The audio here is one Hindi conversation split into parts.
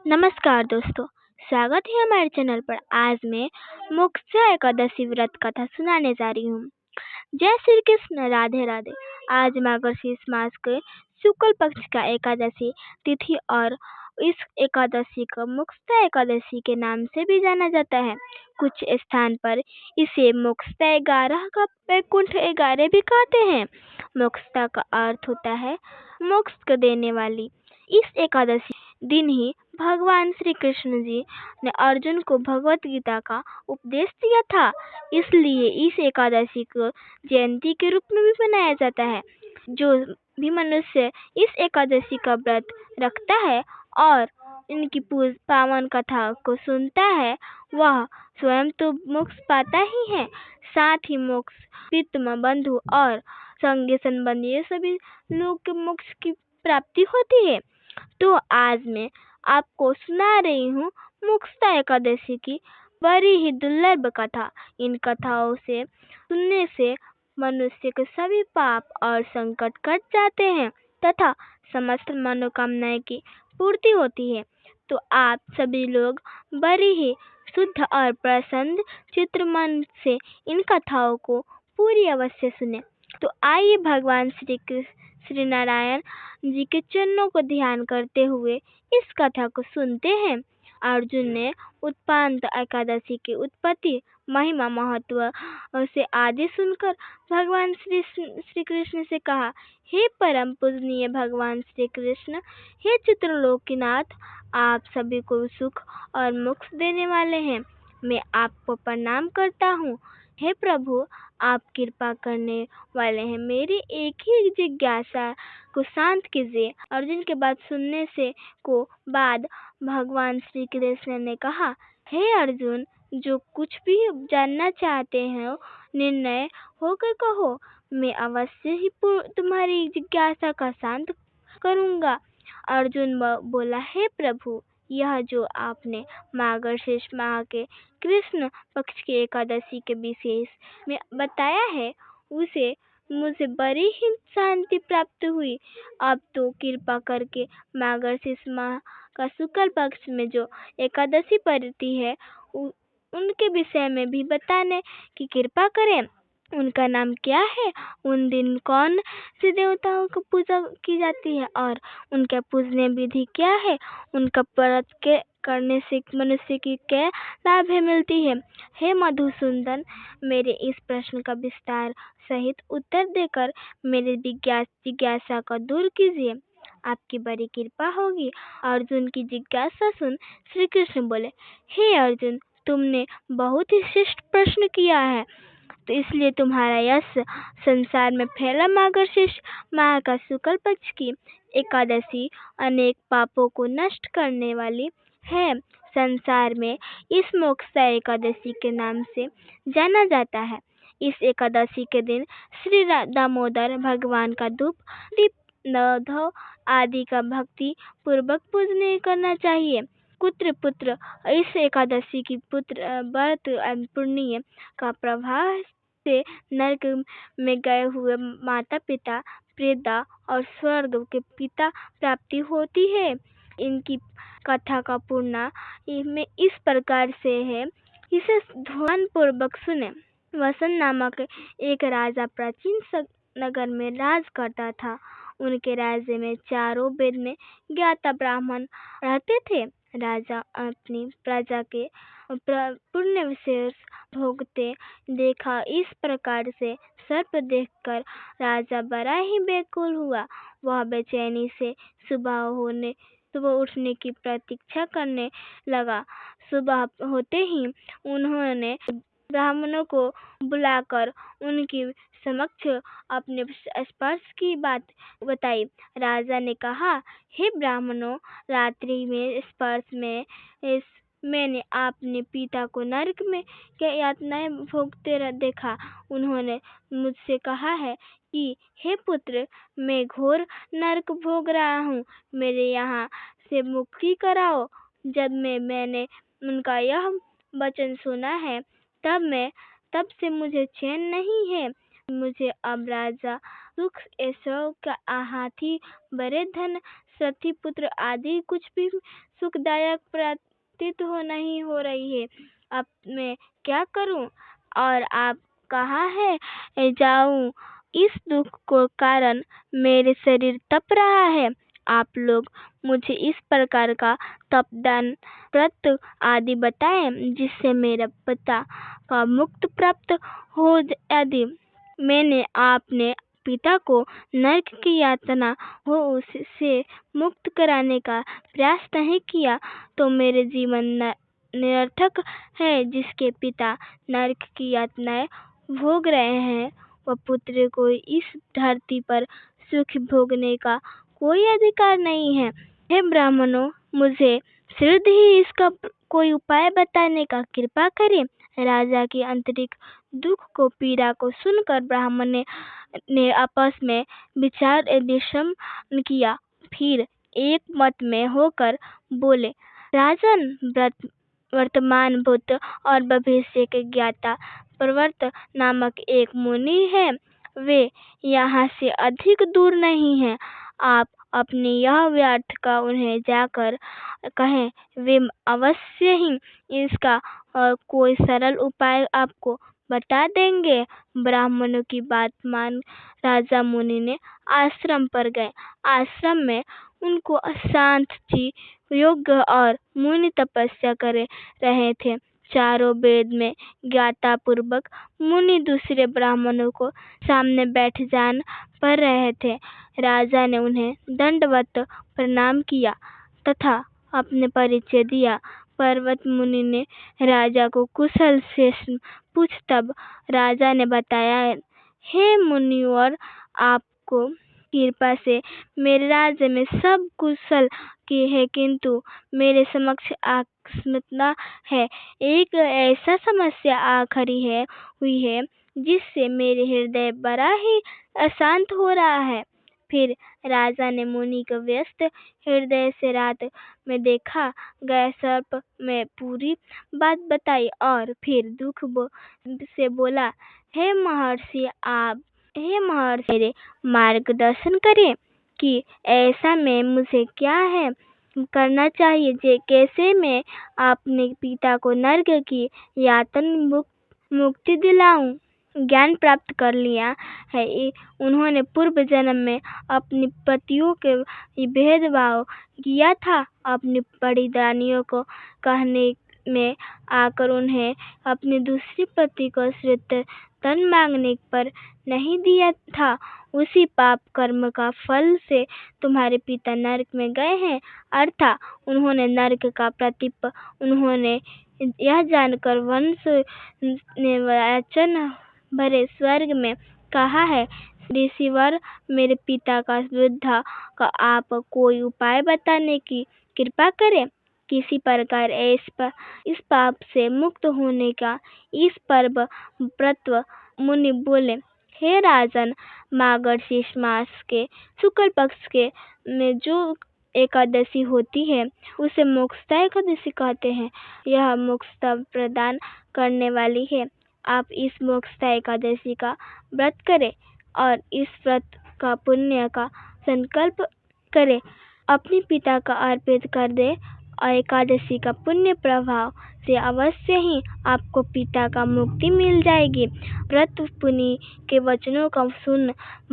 नमस्कार दोस्तों, स्वागत है हमारे चैनल पर। आज मैं मोक्षा एकादशी व्रत कथा सुनाने जा रही हूँ। जय श्री कृष्ण, राधे राधे। आज मार्गशीर्ष मास के शुक्ल पक्ष का एकादशी तिथि और इस एकादशी को मोक्षा एकादशी के नाम से भी जाना जाता है। कुछ स्थान पर इसे मोक्षा 11 का वैकुंठ 11 भी कहते हैं। मोक्षा का अर्थ होता है मोक्ष को देने वाली। इस एकादशी दिन ही भगवान श्री कृष्ण जी ने अर्जुन को भगवत गीता का उपदेश दिया था, इसलिए इस एकादशी को जयंती के रूप में भी मनाया जाता है। जो भी मनुष्य इस एकादशी का व्रत रखता है और इनकी पावन कथा को सुनता है, वह स्वयं तो मोक्ष पाता ही है, साथ ही मोक्ष पितृ बंधु और संगी संबंधी ये सभी लोग के मोक्ष की प्राप्ति होती है। तो आज मैं आपको सुना रही हूँ मोक्षा एकादशी की बड़ी ही दुर्लभ कथा। इन कथाओं से सुनने से मनुष्य के सभी पाप और संकट कट जाते हैं तथा समस्त मनोकामनाएं की पूर्ति होती है। तो आप सभी लोग बड़ी ही शुद्ध और प्रसन्न चित्र मन से इन कथाओं को पूरी अवश्य सुने। तो आइए भगवान श्री नारायण जी के चरणों को ध्यान करते हुए इस कथा को सुनते हैं। अर्जुन ने उत्पात एकादशी की उत्पत्ति, महिमा, महत्व से आदि सुनकर भगवान श्री कृष्ण से कहा, हे परम पूजनीय भगवान श्री कृष्ण, हे चित्रलोकीनाथ, आप सभी को सुख और मोक्ष देने वाले हैं। मैं आपको प्रणाम करता हूँ। हे प्रभु, आप कृपा करने वाले हैं। मेरी एक ही जिज्ञासा को शांत कीजिए। अर्जुन के बात सुनने से को बाद भगवान श्री कृष्ण ने कहा, हे अर्जुन, जो कुछ भी जानना चाहते हैं निर्णय होकर कहो, मैं अवश्य ही तुम्हारी जिज्ञासा का शांत करूंगा। अर्जुन बोला, हे प्रभु, यह जो आपने मार्गशीर्ष माह के कृष्ण पक्ष की एकादशी के विशेष में बताया है, उसे मुझे बड़ी ही शांति प्राप्त हुई। अब तो कृपा करके मार्गशीर्ष माह का शुक्ल पक्ष में जो एकादशी पड़ती है उनके विषय में भी बताने की कृपा करें। उनका नाम क्या है, उन दिन कौन से देवताओं की पूजा की जाती है और उनका पूजने विधि क्या है, उनका व्रत के करने से मनुष्य की क्या लाभ मिलती है। हे मधुसूदन, मेरे इस प्रश्न का विस्तार सहित उत्तर देकर मेरी जिज्ञासा को दूर कीजिए, आपकी बड़ी कृपा होगी। अर्जुन की जिज्ञासा सुन श्री कृष्ण बोले, हे अर्जुन, तुमने बहुत ही श्रेष्ठ प्रश्न किया है, तो इसलिए तुम्हारा यश संसार में फैला। मार्गशीर्ष माह का शुक्ल पक्ष की एकादशी अनेक पापों को नष्ट करने वाली है। संसार में इस मोक्षा एकादशी के नाम से जाना जाता है। इस एकादशी के दिन श्री दामोदर भगवान का धूप दीप नौधव आदि का भक्ति पूर्वक पूजन करना चाहिए। पुत्र इस एकादशी की व्रत पुण्य का प्रभाव से नरक में गए हुए माता पिता, प्रेता और स्वर्ग के पिता प्राप्ति होती है। इनकी कथा का पूर्ण में इस प्रकार से है, इसे ध्यान पूर्वक सुने। वसंत नामक एक राजा प्राचीन नगर में राज करता था। उनके राज्य में चारों वेद में ज्ञाता ब्राह्मण रहते थे। राजा अपनी प्रजा के पुण्य विशेष भोगते देखा। इस प्रकार से सर्प देखकर राजा बड़ा ही व्याकुल हुआ। वह बेचैनी से सुबह उठने की प्रतीक्षा करने लगा। सुबह होते ही उन्होंने ब्राह्मणों को बुलाकर उनकी समक्ष अपने स्पर्श की बात बताई। राजा ने कहा, हे ब्राह्मणों, रात्रि में स्पर्श में मैंने अपने पिता को नरक में क्या यातनाएं भोगते देखा। उन्होंने मुझसे कहा है कि हे पुत्र, मैं घोर नरक भोग रहा हूँ, मेरे यहाँ से मुक्ति कराओ। जब मैंने उनका यह वचन सुना है, तब से मुझे चैन नहीं है। मुझे अब राजा सुख ऐश्वर्य का हाथी बड़े धन सती पुत्र आदि कुछ भी सुखदायक प्रतीत नहीं हो रही है। अब मैं क्या करूं और आप कहाँ है जाऊं? इस दुख को कारण मेरे शरीर तप रहा है। आप लोग मुझे इस प्रकार का तपदान व्रत आदि बताएं जिससे मेरा पिता का मुक्त प्राप्त हो आदि। मैंने आपने पिता को नरक की यातना हो उससे मुक्त कराने का प्रयास नहीं किया तो मेरे जीवन निरर्थक है। जिसके पिता नरक की यातनाएं भोग रहे हैं वह पुत्र को इस धरती पर सुख भोगने का कोई अधिकार नहीं है। हे ब्राह्मणों, मुझे शीघ्र ही इसका कोई उपाय बताने का कृपा करें। राजा की आंतरिक दुख को पीड़ा को सुनकर ब्राह्मण ने आपस में विचार विमर्श किया। फिर एक मत में होकर बोले, राजन, वर्तमान भूत और भविष्य के ज्ञाता प्रवर्त नामक एक मुनि है। वे यहाँ से अधिक दूर नहीं है। आप अपनी यह व्यर्थ का उन्हें जाकर कहें, वे अवश्य ही इसका कोई सरल उपाय आपको बता देंगे। ब्राह्मणों की बात मान राजा मुनि ने आश्रम पर गए। आश्रम में उनको शांत चित्त योग और मुनि तपस्या कर रहे थे। चारों वेद में ज्ञाता पूर्वक मुनि दूसरे ब्राह्मणों को सामने बैठ जान पर रहे थे। राजा ने उन्हें दंडवत प्रणाम किया तथा अपने परिचय दिया। पर्वत मुनि ने राजा को कुशल से पूछ तब राजा ने बताया, हे मुनिवर, आपको कृपा से मेरे राज्य में सब कुशल की है, किंतु मेरे समक्ष आकस्मिकता है। एक ऐसा समस्या आ खड़ी हुई है जिससे मेरे हृदय बड़ा ही अशांत हो रहा है। फिर राजा ने मुनि को व्यस्त हृदय से रात में देखा गया सर्प में पूरी बात बताई और फिर दुख से बोला, हे महर्षि, मेरे मार्गदर्शन करें कि ऐसा में मुझे क्या है करना चाहिए, कैसे मैं अपने पिता को नरक की यातना मुक्ति दिलाऊं। ज्ञान प्राप्त कर लिया है। उन्होंने पूर्व जन्म में अपनी पतियों के भेदभाव किया था। अपनी बड़ी रानियों को कहने में आकर उन्हें अपनी दूसरी पति को श्रेष्ठ धन मांगने पर नहीं दिया था। उसी पाप कर्म का फल से तुम्हारे पिता नरक में गए हैं। अर्थात उन्होंने नरक का प्रतिप उन्होंने यह जानकर वंश निवाचन भरे स्वर्ग में कहा है। ऋषिवर, मेरे पिता का वृद्धा का आप कोई उपाय बताने की कृपा करें। किसी प्रकार इस पाप से मुक्त होने का इस पर्व व्रत मुनि बोले, हे राजन, मार्गशीर्ष मास के शुक्ल पक्ष के में जो एकादशी होती है उसे मोक्षदा एकादशी कहते हैं। यह मोक्षदा प्रदान करने वाली है। आप इस मोक्षदा एकादशी का व्रत करें और इस व्रत का पुण्य का संकल्प करें। अपने पिता का अर्पित कर दे और एकादशी का पुण्य प्रभाव से अवश्य ही आपको पिता का मुक्ति मिल जाएगी। व्रत मुनि के वचनों का सुन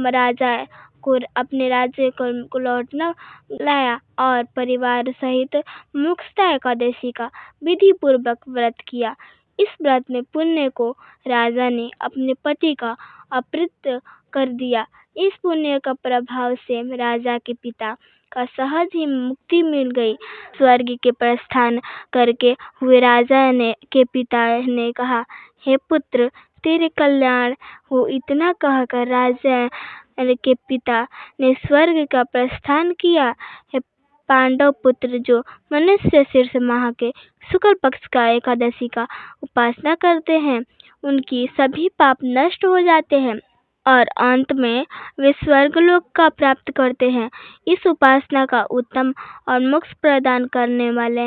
राजा को अपने राज्य को लौटना लाया और परिवार सहित मोक्षदा एकादशी का विधि पूर्वक व्रत किया। इस व्रत में पुण्य को राजा ने अपने पति का अपहृत कर दिया। इस पुण्य का प्रभाव से राजा के पिता का सहज ही मुक्ति मिल गई। स्वर्ग के प्रस्थान करके हुए राजा के पिता ने कहा, हे पुत्र, तेरे कल्याण हो। इतना कहकर राजा के पिता ने स्वर्ग का प्रस्थान किया। पांडव पुत्र जो मनुष्य शीर्ष माह के शुक्ल पक्ष का एकादशी का उपासना करते हैं उनकी सभी पाप नष्ट हो जाते हैं और अंत में वे स्वर्गलोक का प्राप्त करते हैं। इस उपासना का उत्तम और मोक्ष प्रदान करने वाले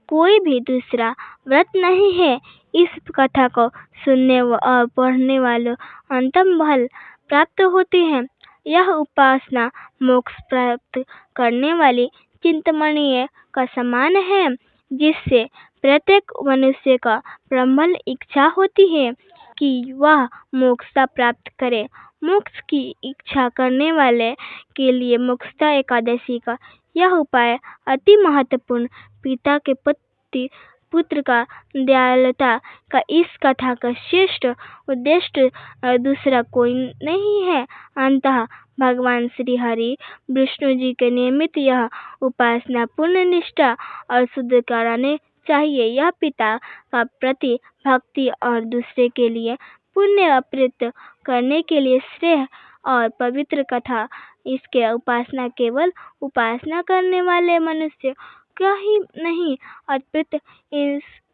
कोई भी दूसरा व्रत नहीं है। इस कथा को सुनने और पढ़ने वालों अंतम फल प्राप्त होते हैं। यह उपासना मोक्ष प्राप्त करने वाली चिंतामणि का समान है, जिससे प्रत्येक मनुष्य का प्रबल इच्छा होती है कि वह मोक्ष प्राप्त करे। मोक्ष की इच्छा करने वाले के लिए मोक्षदा एकादशी का यह उपाय अति महत्वपूर्ण। पिता के पुत्र का दयालुता का इस कथा का श्रेष्ठ उद्देश्य दूसरा कोई नहीं है। अंततः भगवान श्री हरि विष्णु जी के निमित्त यह उपासना पूर्ण निष्ठा और शुद्ध कराने चाहिए। यह पिता का प्रति भक्ति और दूसरे के लिए पुण्य अर्पित करने के लिए श्रेय और पवित्र कथा। इसके उपासना केवल उपासना करने वाले मनुष्य का ही नहीं अर्पित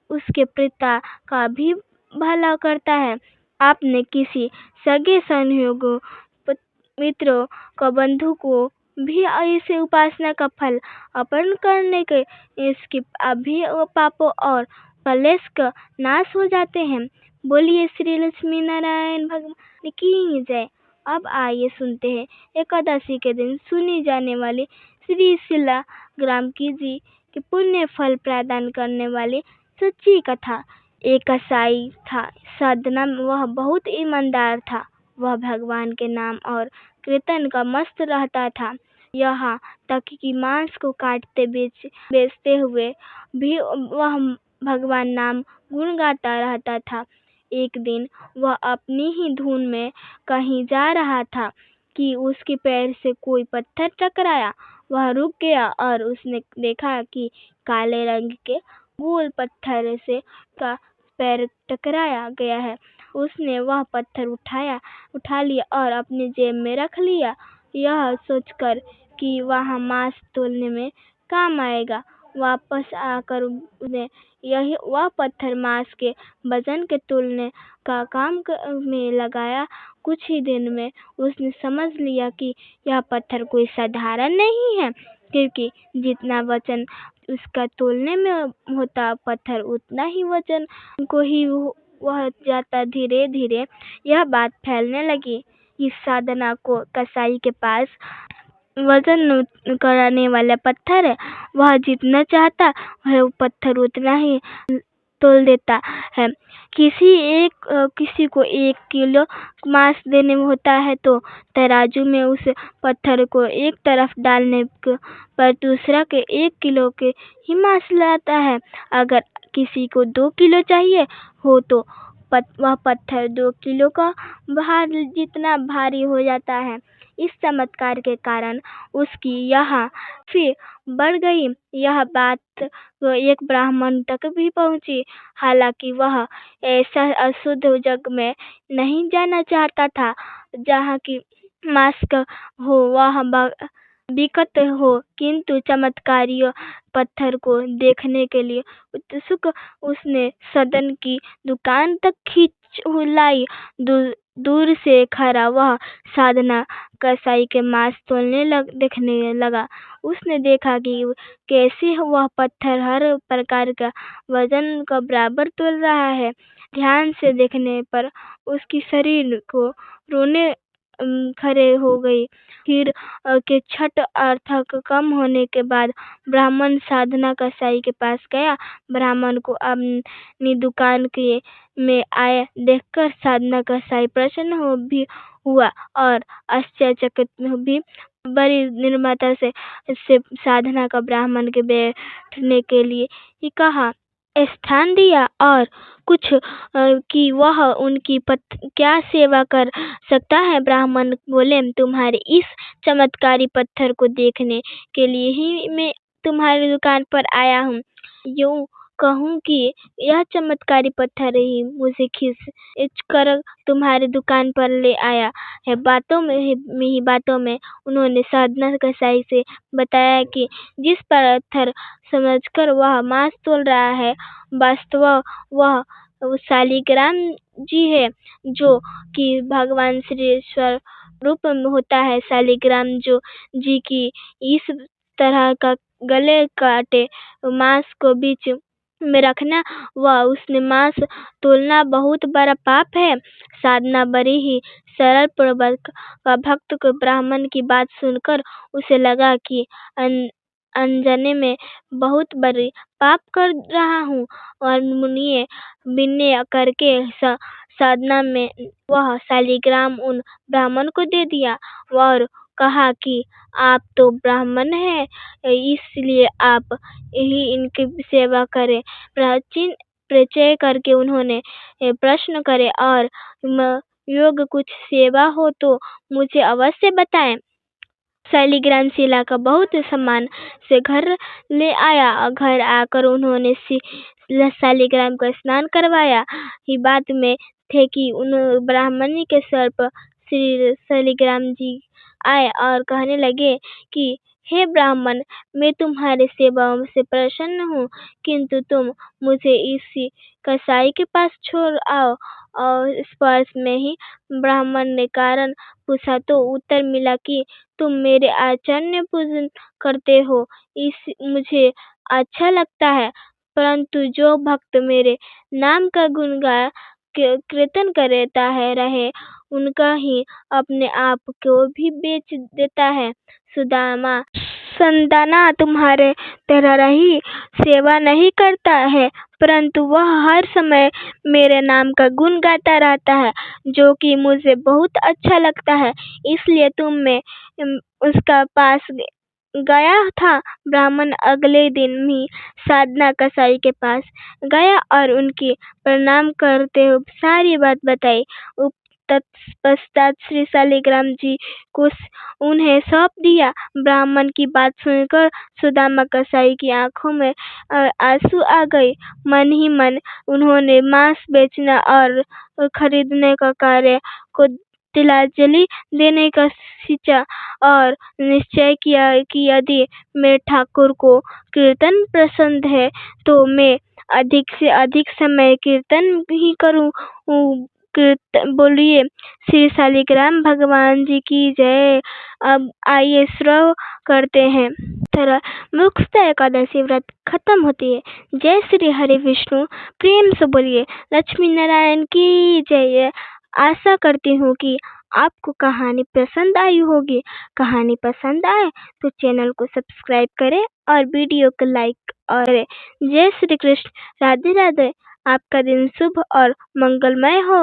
उसके पिता का भी भला करता है। आपने किसी सगे संयोगों मित्रों को बंधु को भी इस उपासना का फल अर्पण करने के इसके अभी पापों और कलेश का नाश हो जाते हैं। बोलिए श्री लक्ष्मी नारायण भगवान की जय। अब आइए सुनते हैं एकादशी के दिन सुनी जाने वाली श्री शिला ग्राम की जी के पुण्य फल प्रदान करने वाली सच्ची कथा। एक कसाई था, साधना में वह बहुत ईमानदार था। वह भगवान के नाम और कीर्तन का मस्त रहता था। यहाँ तक कि मांस को काटते बेचते हुए भी वह भगवान नाम गुण गाता रहता था। एक दिन वह अपनी ही धुन में कहीं जा रहा था कि उसके पैर से कोई पत्थर टकराया। वह रुक गया और उसने देखा कि काले रंग के गोल पत्थर से का पैर टकराया गया है। उसने वह पत्थर उठा लिया और अपनी जेब में रख लिया, यह सोचकर कि वह मांस तोलने में काम आएगा। वापस आकर उसने वह पत्थर मांस के वजन के तोलने का काम में लगाया। कुछ ही दिन में उसने समझ लिया कि यह पत्थर कोई साधारण नहीं है, क्योंकि जितना वजन उसका तोलने में होता पत्थर उतना ही वजन को ही वह जाता। धीरे धीरे यह बात फैलने लगी। इस साधना को कसाई के पास वजन कराने वाला पत्थर है। वह जितना चाहता है पत्थर उतना ही तोल देता है। किसी को 1 किलो मांस देने में होता है तो तराजू में उस पत्थर को एक तरफ डालने पर दूसरा के 1 किलो के ही मांस लाता है। अगर किसी को 2 किलो चाहिए हो तो वह पत्थर 2 किलो का भार जितना भारी हो जाता है। इस चमत्कार के कारण उसकी यहाँ फिर बढ़ गई। यह बात एक ब्राह्मण तक भी पहुंची। हालांकि वह ऐसा अशुद्ध जग में नहीं जाना चाहता था जहाँ की मांस हो वह बिकत हो, किंतु चमत्कारी पत्थर को देखने के लिए उत्सुक उसने सदन की दुकान तक खींच लाई। दूर से खड़ा वह साधना कसाई के मांस तोलने देखने लगा। उसने देखा कि कैसे वह पत्थर हर प्रकार का वजन का बराबर तोल रहा है। ध्यान से देखने पर उसकी शरीर को रोने खड़े हो गई। फिर के छठ अर्थक कम होने के बाद ब्राह्मण साधना कसाई के पास गया। ब्राह्मण को अपनी दुकान के में आए देखकर साधना कसाई प्रसन्न भी हुआ और आश्चर्यचकित भी। बड़ी निर्ममता से साधना का ब्राह्मण के बैठने के लिए ही कहा, स्थान दिया और कुछ कि वह उनकी क्या सेवा कर सकता है। ब्राह्मण बोले, तुम्हारे इस चमत्कारी पत्थर को देखने के लिए ही मैं तुम्हारी दुकान पर आया हूँ। यूं कहूँ कि यह चमत्कारी पत्थर ही मुझे खींच कर तुम्हारी दुकान पर ले आया है। बातों में उन्होंने साधना कसाई से बताया कि जिस पत्थर समझकर वह मांस तोल रहा है, वास्तव वह शालिग्राम जी है, जो कि भगवान श्री स्वरूप में होता है। शालिग्राम जी की इस तरह का गले काटे मांस को बीच में रखना व उसने मांस तोलना बहुत बड़ा पाप है। साधना बड़ी ही सरल पूर्वक का भक्त को ब्राह्मण की बात सुनकर उसे लगा कि अनजाने में बहुत बड़ी पाप कर रहा हूँ और मुनिये विनय करके साधना में वह शालिग्राम उन ब्राह्मण को दे दिया और कहा कि आप तो ब्राह्मण हैं, इसलिए आप ही इनकी सेवा करें। प्राचीन परिचय करके उन्होंने प्रश्न करे और योग कुछ सेवा हो तो मुझे अवश्य बताएं। शालिग्राम शिला का बहुत सम्मान से घर ले आया। घर आकर उन्होंने शालिग्राम को स्नान करवाया। ही बात में थे कि उन ब्राह्मणी के सर पर श्री शालिग्राम जी आए और कहने लगे कि हे ब्राह्मण, मैं तुम्हारे सेवाओं से प्रसन्न हूँ, किंतु तुम मुझे इसी कसाई के पास छोड़ आओ। और स्पर्श में ही ब्राह्मण ने कारण पूछा तो उत्तर मिला कि तुम मेरे आचरण पूजन करते हो, इस मुझे अच्छा लगता है, परंतु जो भक्त मेरे नाम का गुण गा कीर्तन करता है रहे, उनका ही अपने आप को भी बेच देता है। सुदामा, संताना तुम्हारे तरह ही सेवा नहीं करता है, परंतु वह हर समय मेरे नाम का गुण गाता रहता है, जो कि मुझे बहुत अच्छा लगता है, इसलिए मैं उसका पास गया था। ब्राह्मण अगले दिन ही साधना कसाई के पास गया और उनकी प्रणाम करते हुए सारी बात बताई। तत्पश्चात श्री शालिग्राम जी को उन्हें सौंप दिया। ब्राह्मण की बात सुनकर सुदामा कसाई की आंखों में आंसू आ गए। मन ही मन उन्होंने मांस बेचना और खरीदने का कार्य को तिलांजलि देने का सोचा और निश्चय किया कि यदि मेरे ठाकुर को कीर्तन पसंद है तो मैं अधिक से अधिक समय कीर्तन ही करूं। बोलिए श्री शालिग्राम भगवान जी की जय। अब आइए श्रव करते हैं। तरह मुक्ता एकादशी व्रत खत्म होती है। जय श्री हरि विष्णु। प्रेम से बोलिए लक्ष्मी नारायण की जय। आशा करती हूँ कि आपको कहानी पसंद आई होगी। कहानी पसंद आए तो चैनल को सब्सक्राइब करें और वीडियो को लाइक और करें। जय श्री कृष्ण। राधे राधे। आपका दिन शुभ और मंगलमय हो।